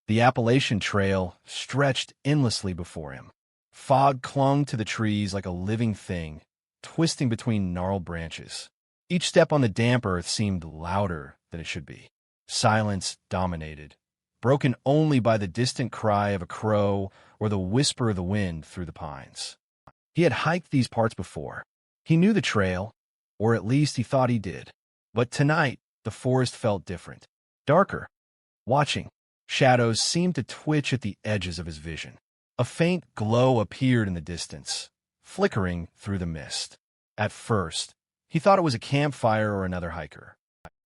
The Appalachian Trail stretched endlessly before him. Fog clung to the trees like a living thing, twisting between gnarled branches. Each step on the damp earth seemed louder than it should be. Silence dominated, broken only by the distant cry of a crow or the whisper of the wind through the pines. He had hiked these parts before. He knew the trail, or at least he thought he did. But tonight, the forest felt different. Darker. Watching. Shadows seemed to twitch at the edges of his vision. A faint glow appeared in the distance, flickering through the mist. At first, he thought it was a campfire or another hiker.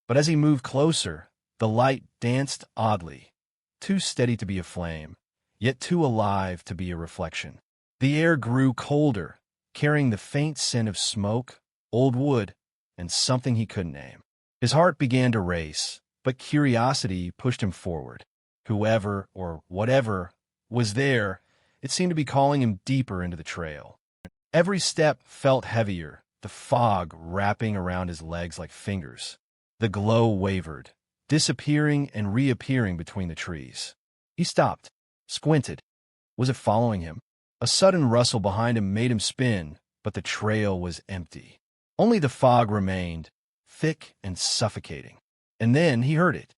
But as he moved closer, the light danced oddly, too steady to be a flame, yet too alive to be a reflection. The air grew colder, carrying the faint scent of smoke, old wood, and something he couldn't name. His heart began to race, but curiosity pushed him forward. Whoever or whatever was there, it seemed to be calling him deeper into the trail. Every step felt heavier, the fog wrapping around his legs like fingers. The glow wavered, disappearing and reappearing between the trees. He stopped, squinted. Was it following him? A sudden rustle behind him made him spin, but the trail was empty. Only the fog remained, thick and suffocating. And then he heard it.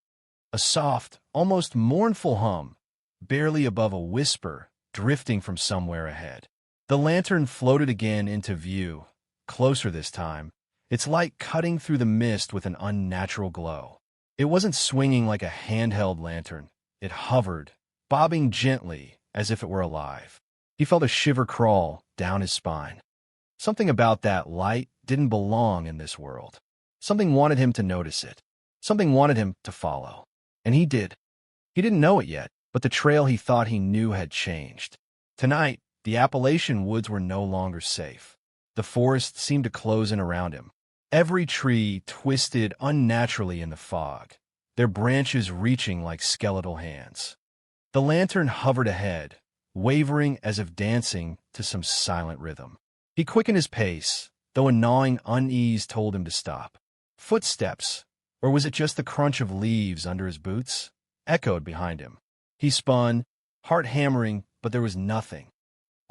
A soft, almost mournful hum, barely above a whisper, drifting from somewhere ahead. The lantern floated again into view, closer this time, its light cutting through the mist with an unnatural glow. It wasn't swinging like a handheld lantern. It hovered, bobbing gently as if it were alive. He felt a shiver crawl down his spine. Something about that light didn't belong in this world. Something wanted him to notice it. Something wanted him to follow. And he did. He didn't know it yet, but the trail he thought he knew had changed. Tonight, the Appalachian woods were no longer safe. The forest seemed to close in around him. Every tree twisted unnaturally in the fog, their branches reaching like skeletal hands. The lantern hovered ahead, wavering as if dancing to some silent rhythm. He quickened his pace, though a gnawing unease told him to stop. Footsteps, or was it just the crunch of leaves under his boots, echoed behind him. He spun, heart hammering, but there was nothing.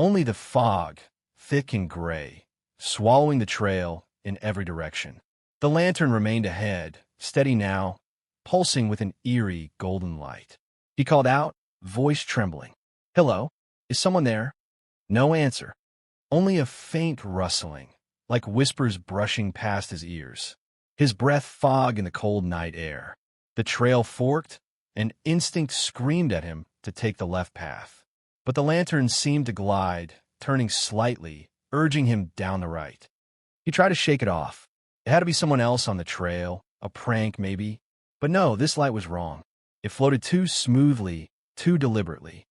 Only the fog, thick and gray, swallowing the trail in every direction. The lantern remained ahead, steady now, pulsing with an eerie golden light. He called out, voice trembling. "Hello? Is someone there?" No answer. Only a faint rustling, like whispers brushing past his ears. His breath fogged in the cold night air. The trail forked, and instinct screamed at him to take the left path. But the lantern seemed to glide, turning slightly, urging him down the right. He tried to shake it off. It had to be someone else on the trail, a prank maybe. But no, this light was wrong. It floated too smoothly, too deliberately.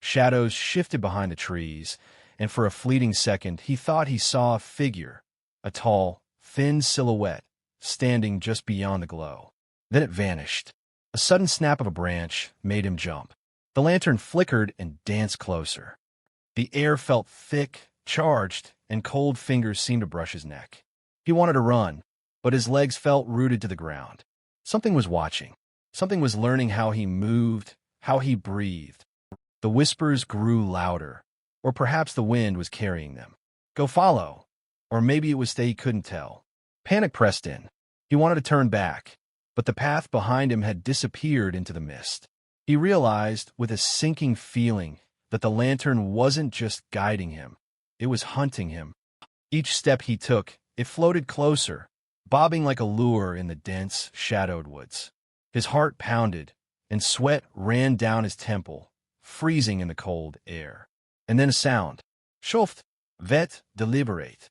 Shadows shifted behind the trees, and for a fleeting second he thought he saw a figure, a tall, thin silhouette, standing just beyond the glow. Then it vanished. A sudden snap of a branch made him jump. The lantern flickered and danced closer. The air felt thick, charged, and cold fingers seemed to brush his neck. He wanted to run, but his legs felt rooted to the ground. Something was watching. Something was learning how he moved, how he breathed. The whispers grew louder, or perhaps the wind was carrying them. Go follow, or maybe it was they couldn't tell. Panic pressed in. He wanted to turn back, but the path behind him had disappeared into the mist. He realized, with a sinking feeling, that the lantern wasn't just guiding him. It was hunting him. Each step he took, it floated closer, bobbing like a lure in the dense, shadowed woods. His heart pounded, and sweat ran down his temple, freezing in the cold air. And then a sound. Schuft, vet, deliberate.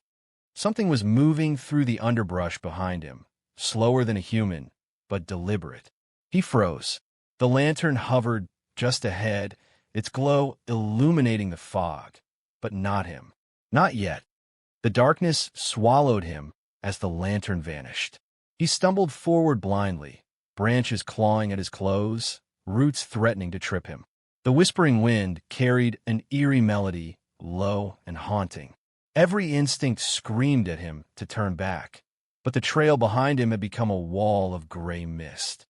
Something was moving through the underbrush behind him, slower than a human, but deliberate. He froze. The lantern hovered just ahead, its glow illuminating the fog, but not him. Not yet. The darkness swallowed him as the lantern vanished. He stumbled forward blindly, branches clawing at his clothes, roots threatening to trip him. The whispering wind carried an eerie melody, low and haunting. Every instinct screamed at him to turn back, but the trail behind him had become a wall of gray mist.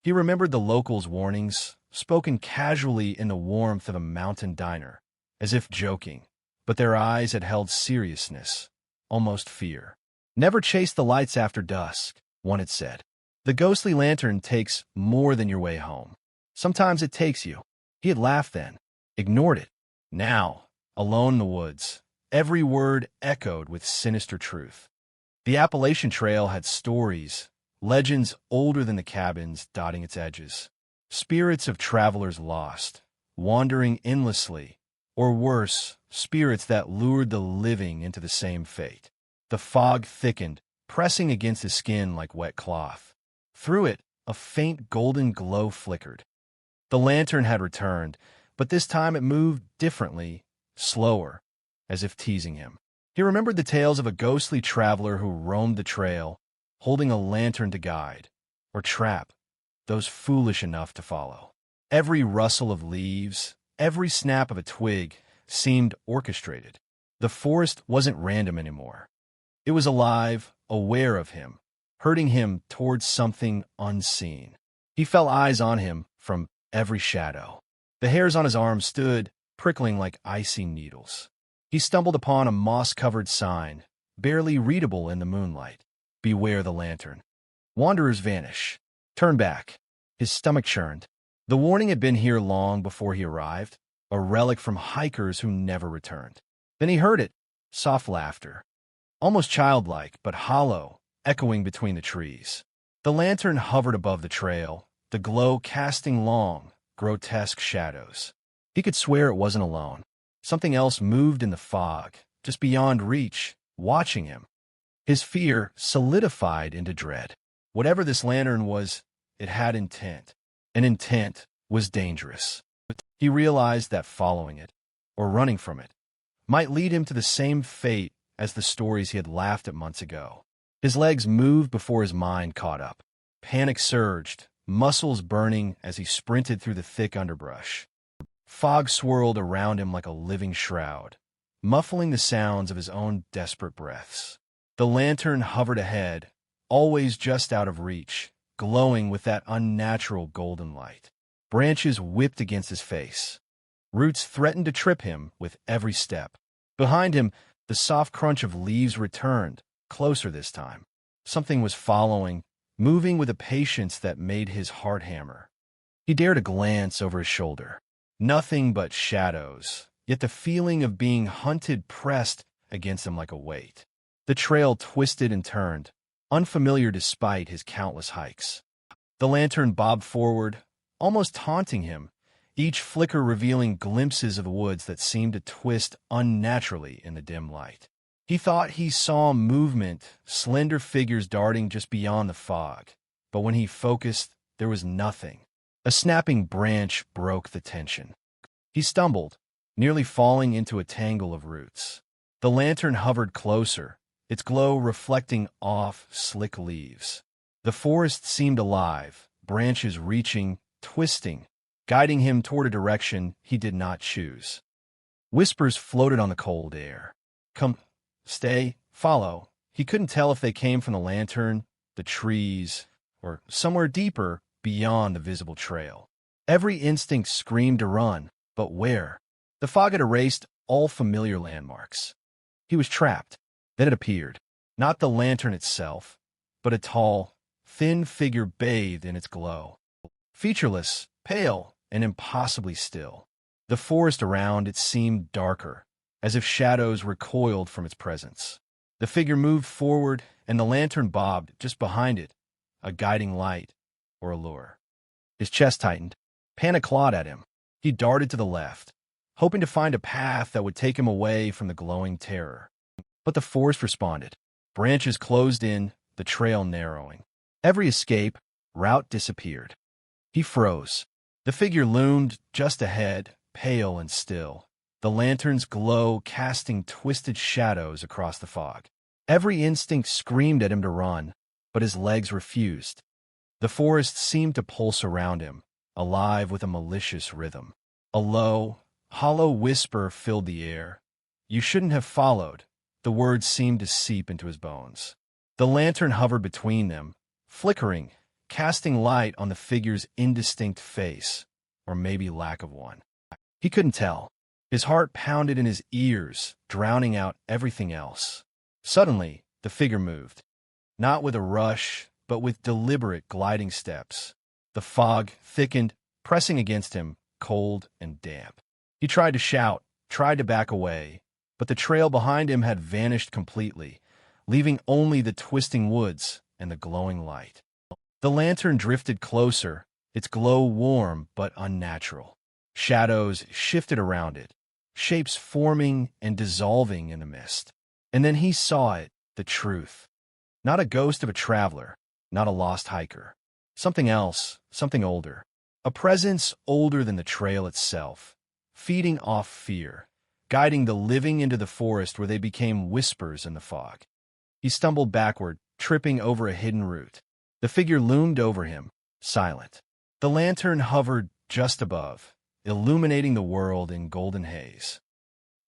He remembered the locals' warnings, spoken casually in the warmth of a mountain diner, as if joking, but their eyes had held seriousness, almost fear. "Never chase the lights after dusk," one had said. "The ghostly lantern takes more than your way home. Sometimes it takes you." He had laughed then, ignored it. Now, alone in the woods, every word echoed with sinister truth. The Appalachian Trail had stories, legends older than the cabins dotting its edges. Spirits of travelers lost, wandering endlessly, or worse, spirits that lured the living into the same fate. The fog thickened, pressing against his skin like wet cloth. Through it, a faint golden glow flickered. The lantern had returned, but this time it moved differently, slower, as if teasing him. He remembered the tales of a ghostly traveler who roamed the trail, holding a lantern to guide, or trap, those foolish enough to follow. Every rustle of leaves, every snap of a twig seemed orchestrated. The forest wasn't random anymore. It was alive, aware of him, herding him towards something unseen. He felt eyes on him from every shadow. The hairs on his arms stood, prickling like icy needles. He stumbled upon a moss-covered sign, barely readable in the moonlight. "Beware the lantern. Wanderers vanish. Turn back." His stomach churned. The warning had been here long before he arrived, a relic from hikers who never returned. Then he heard it, soft laughter, almost childlike, but hollow, echoing between the trees. The lantern hovered above the trail, the glow casting long, grotesque shadows. He could swear it wasn't alone. Something else moved in the fog, just beyond reach, watching him. His fear solidified into dread. Whatever this lantern was, it had intent, and intent was dangerous. He realized that following it, or running from it, might lead him to the same fate as the stories he had laughed at months ago. His legs moved before his mind caught up. Panic surged, muscles burning as he sprinted through the thick underbrush. Fog swirled around him like a living shroud, muffling the sounds of his own desperate breaths. The lantern hovered ahead, always just out of reach, glowing with that unnatural golden light. Branches whipped against his face. Roots threatened to trip him with every step. Behind him, the soft crunch of leaves returned, closer this time. Something was following, moving with a patience that made his heart hammer. He dared a glance over his shoulder. Nothing but shadows, yet the feeling of being hunted pressed against him like a weight. The trail twisted and turned, unfamiliar despite his countless hikes. The lantern bobbed forward, almost taunting him, each flicker revealing glimpses of the woods that seemed to twist unnaturally in the dim light. He thought he saw movement, slender figures darting just beyond the fog, but when he focused, there was nothing. A snapping branch broke the tension. He stumbled, nearly falling into a tangle of roots. The lantern hovered closer, its glow reflecting off slick leaves. The forest seemed alive, branches reaching, twisting, guiding him toward a direction he did not choose. Whispers floated on the cold air. "Come, stay, follow." He couldn't tell if they came from the lantern, the trees, or somewhere deeper beyond the visible trail. Every instinct screamed to run, but where? The fog had erased all familiar landmarks. He was trapped. Then it appeared. Not the lantern itself, but a tall, thin figure bathed in its glow. Featureless, pale, and impossibly still. The forest around it seemed darker, as if shadows recoiled from its presence. The figure moved forward, and the lantern bobbed just behind it, a guiding light or a lure. His chest tightened. Panic clawed at him. He darted to the left, hoping to find a path that would take him away from the glowing terror. But the forest responded. Branches closed in, the trail narrowing. Every escape route disappeared. He froze. The figure loomed just ahead, pale and still, the lantern's glow casting twisted shadows across the fog. Every instinct screamed at him to run, but his legs refused. The forest seemed to pulse around him, alive with a malicious rhythm. A low, hollow whisper filled the air. "You shouldn't have followed." The words seemed to seep into his bones. The lantern hovered between them, flickering, casting light on the figure's indistinct face, or maybe lack of one. He couldn't tell. His heart pounded in his ears, drowning out everything else. Suddenly, the figure moved. Not with a rush, but with deliberate gliding steps. The fog thickened, pressing against him, cold and damp. He tried to shout, tried to back away, but the trail behind him had vanished completely, leaving only the twisting woods and the glowing light. The lantern drifted closer, its glow warm but unnatural. Shadows shifted around it, shapes forming and dissolving in the mist. And then he saw it, the truth. Not a ghost of a traveler, not a lost hiker. Something else, something older. A presence older than the trail itself, feeding off fear, guiding the living into the forest where they became whispers in the fog. He stumbled backward, tripping over a hidden root. The figure loomed over him, silent. The lantern hovered just above, illuminating the world in golden haze.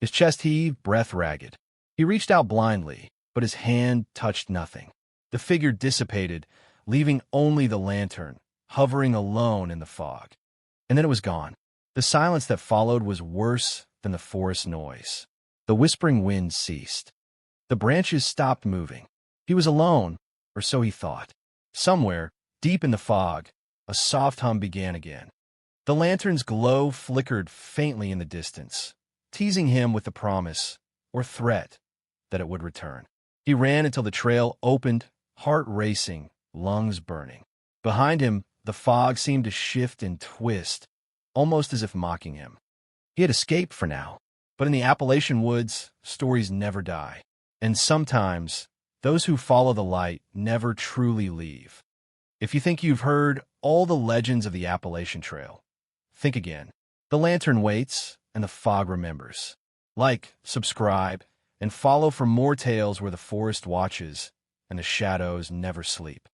His chest heaved, breath ragged. He reached out blindly, but his hand touched nothing. The figure dissipated, leaving only the lantern, hovering alone in the fog. And then it was gone. The silence that followed was worse than the forest noise. The whispering wind ceased. The branches stopped moving. He was alone, or so he thought. Somewhere, deep in the fog, a soft hum began again. The lantern's glow flickered faintly in the distance, teasing him with the promise, or threat, that it would return. He ran until the trail opened, heart racing, lungs burning. Behind him, the fog seemed to shift and twist, almost as if mocking him. He had escaped for now, but in the Appalachian woods, stories never die. And sometimes, those who follow the light never truly leave. If you think you've heard all the legends of the Appalachian Trail, think again. The lantern waits, and the fog remembers. Like, subscribe, and follow for more tales where the forest watches and the shadows never sleep.